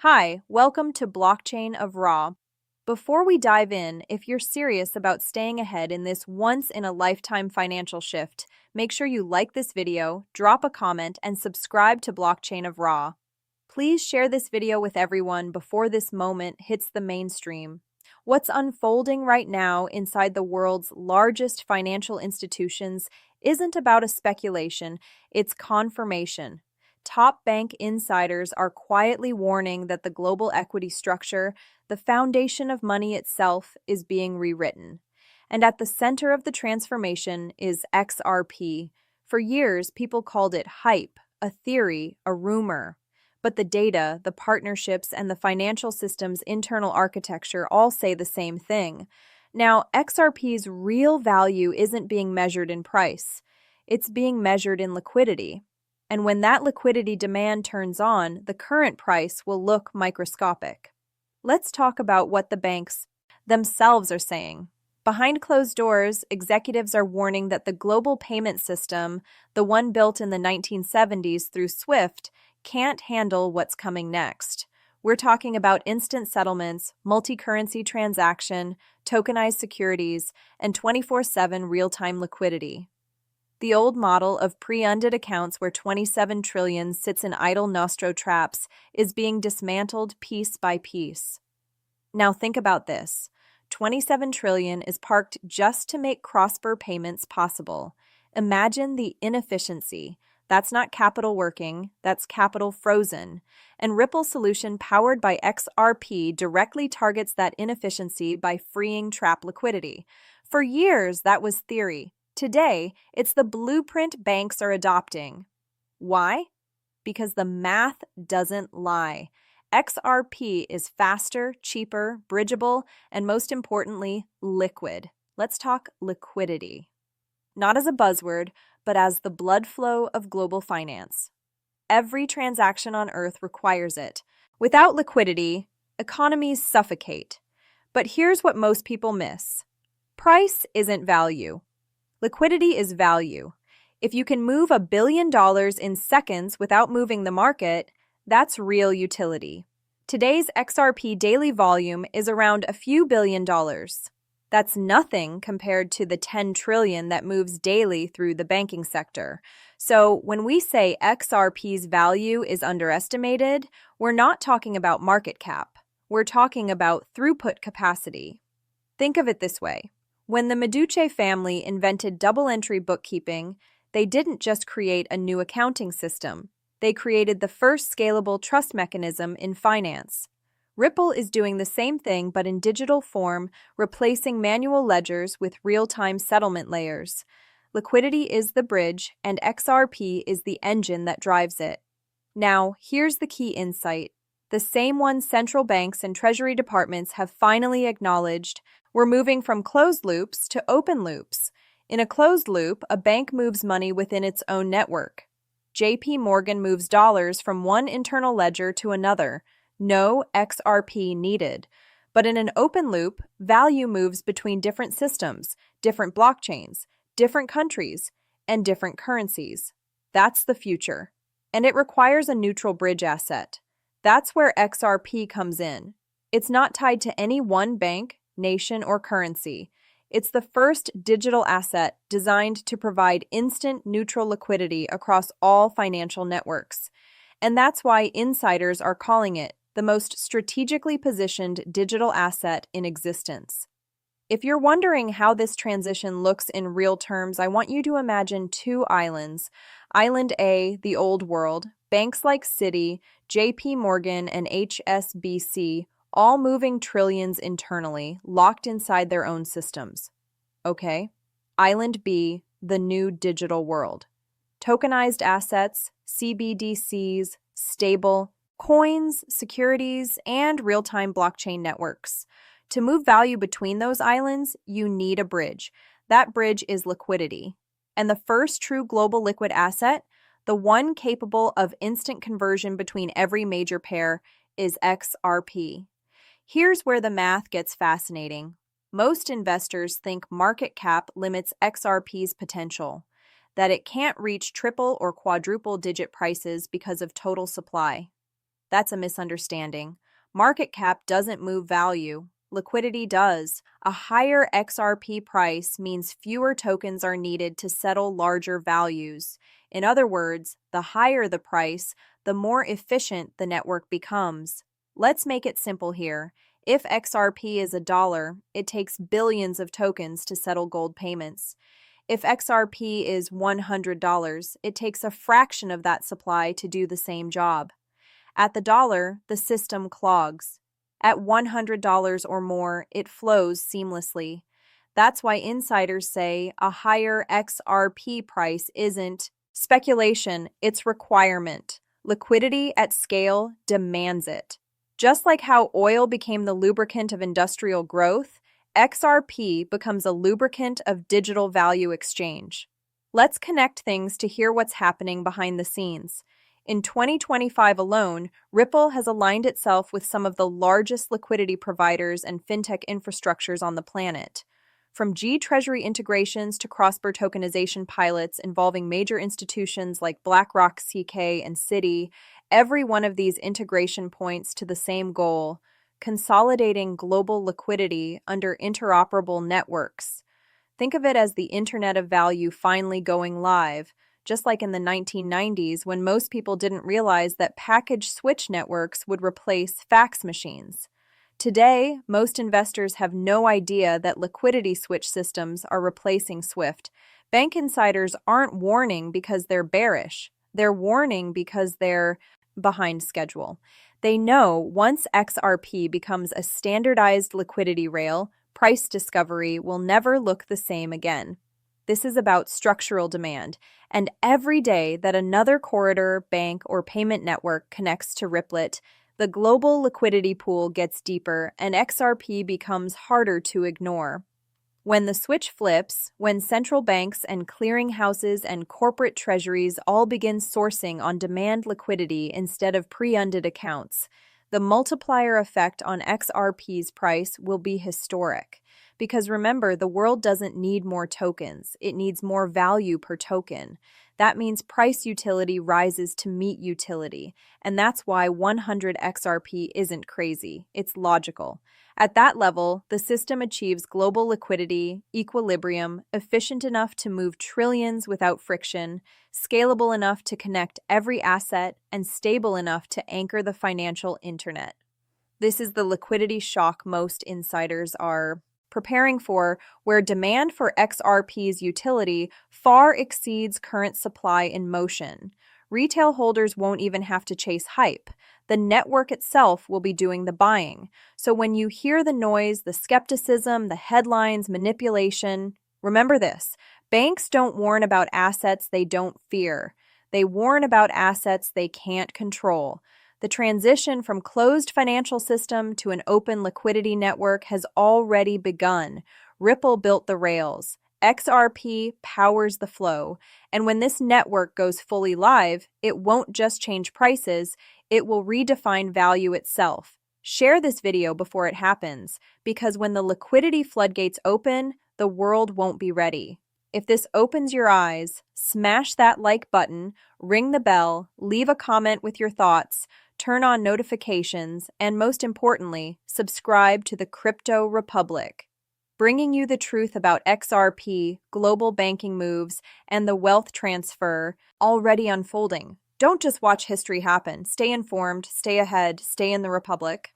Hi, welcome to Blockchain of Raw. Before we dive in, if you're serious about staying ahead in this once-in-a-lifetime financial shift, make sure you like this video, drop a comment, and subscribe to Blockchain of Raw. Please share this video with everyone before this moment hits the mainstream. What's unfolding right now inside the world's largest financial institutions isn't about a speculation, it's confirmation. Top bank insiders are quietly warning that the global equity structure, the foundation of money itself, is being rewritten. And at the center of the transformation is XRP. For years, people called it hype, a theory, a rumor. But the data, the partnerships, and the financial system's internal architecture all say the same thing. Now, XRP's real value isn't being measured in price. It's being measured in liquidity. And when that liquidity demand turns on, the current price will look microscopic. Let's talk about what the banks themselves are saying. Behind closed doors, executives are warning that the global payment system, the one built in the 1970s through SWIFT, can't handle what's coming next. We're talking about instant settlements, multi-currency transaction, tokenized securities, and 24/7 real-time liquidity. The old model of pre-funded accounts where 27 trillion sits in idle nostro traps is being dismantled piece by piece. Now think about this. 27 trillion is parked just to make cross-border payments possible. Imagine the inefficiency. That's not capital working, that's capital frozen. And Ripple solution powered by XRP directly targets that inefficiency by freeing trap liquidity. For years, that was theory. Today, it's the blueprint banks are adopting. Why? Because the math doesn't lie. XRP is faster, cheaper, bridgeable, and most importantly, liquid. Let's talk liquidity. Not as a buzzword, but as the blood flow of global finance. Every transaction on Earth requires it. Without liquidity, economies suffocate. But here's what most people miss. Price isn't value. Liquidity is value. If you can move $1 billion in seconds without moving the market, that's real utility. Today's XRP daily volume is around a few $billion. That's nothing compared to the 10 trillion that moves daily through the banking sector. So when we say XRP's value is underestimated, we're not talking about market cap. We're talking about throughput capacity. Think of it this way. When the Medici family invented double-entry bookkeeping, they didn't just create a new accounting system. They created the first scalable trust mechanism in finance. Ripple is doing the same thing but in digital form, replacing manual ledgers with real-time settlement layers. Liquidity is the bridge, and XRP is the engine that drives it. Now, here's the key insight. The same one central banks and treasury departments have finally acknowledged. We're moving from closed loops to open loops. In a closed loop, a bank moves money within its own network. JP Morgan moves dollars from one internal ledger to another. No XRP needed. But in an open loop, value moves between different systems, different blockchains, different countries, and different currencies. That's the future. And it requires a neutral bridge asset. That's where XRP comes in. It's not tied to any one bank, nation, or currency. It's the first digital asset designed to provide instant neutral liquidity across all financial networks. And that's why insiders are calling it the most strategically positioned digital asset in existence. If you're wondering how this transition looks in real terms, I want you to imagine two islands. Island A, the old world, banks like Citi, JP Morgan, and HSBC, all moving trillions internally, locked inside their own systems. Okay. Island B, the new digital world. Tokenized assets, CBDCs, stable, coins, securities, and real-time blockchain networks. To move value between those islands, you need a bridge. That bridge is liquidity. And the first true global liquid asset, the one capable of instant conversion between every major pair, is XRP. Here's where the math gets fascinating. Most investors think market cap limits XRP's potential, that it can't reach triple or quadruple digit prices because of total supply. that's a misunderstanding. Market cap doesn't move value. Liquidity does. A higher XRP price means fewer tokens are needed to settle larger values. In other words, the higher the price, the more efficient the network becomes. Let's make it simple here. If XRP is $1, it takes billions of tokens to settle gold payments. If XRP is $100, it takes a fraction of that supply to do the same job. At the dollar, the system clogs. At $100 or more, it flows seamlessly. That's why insiders say a higher XRP price isn't speculation, it's requirement. Liquidity at scale demands it. Just like how oil became the lubricant of industrial growth, XRP becomes a lubricant of digital value exchange. Let's connect things to hear what's happening behind the scenes. In 2025 alone, Ripple has aligned itself with some of the largest liquidity providers and fintech infrastructures on the planet. From G-Treasury integrations to cross-border tokenization pilots involving major institutions like BlackRock, CK, and Citi, every one of these integration points to the same goal: consolidating global liquidity under interoperable networks. Think of it as the Internet of Value finally going live, just like in the 1990s when most people didn't realize that package switch networks would replace fax machines. Today, most investors have no idea that liquidity switch systems are replacing SWIFT. Bank insiders aren't warning because they're bearish. They're warning because they're behind schedule. They know once XRP becomes a standardized liquidity rail, price discovery will never look the same again. This is about structural demand, and every day that another corridor, bank, or payment network connects to Ripple, the global liquidity pool gets deeper and XRP becomes harder to ignore. When the switch flips, when central banks and clearinghouses and corporate treasuries all begin sourcing on-demand liquidity instead of pre-funded accounts, the multiplier effect on XRP's price will be historic. Because remember, the world doesn't need more tokens, it needs more value per token. That means price utility rises to meet utility, and that's why 100 XRP isn't crazy, it's logical. At that level, the system achieves global liquidity, equilibrium, efficient enough to move trillions without friction, scalable enough to connect every asset, and stable enough to anchor the financial internet. This is the liquidity shock most insiders are preparing for, where demand for XRP's utility far exceeds current supply in motion. Retail holders won't even have to chase hype. The network itself will be doing the buying. So when you hear the noise, the skepticism, the headlines, manipulation, remember this: banks don't warn about assets they don't fear. They warn about assets they can't control. The transition from closed financial system to an open liquidity network has already begun. Ripple built the rails. XRP powers the flow. And when this network goes fully live, it won't just change prices, it will redefine value itself. Share this video before it happens, because when the liquidity floodgates open, the world won't be ready. If this opens your eyes, smash that like button, ring the bell, leave a comment with your thoughts, turn on notifications, and most importantly, subscribe to the Crypto Republic, bringing you the truth about XRP, global banking moves, and the wealth transfer already unfolding. Don't just watch history happen. Stay informed, stay ahead, stay in the Republic.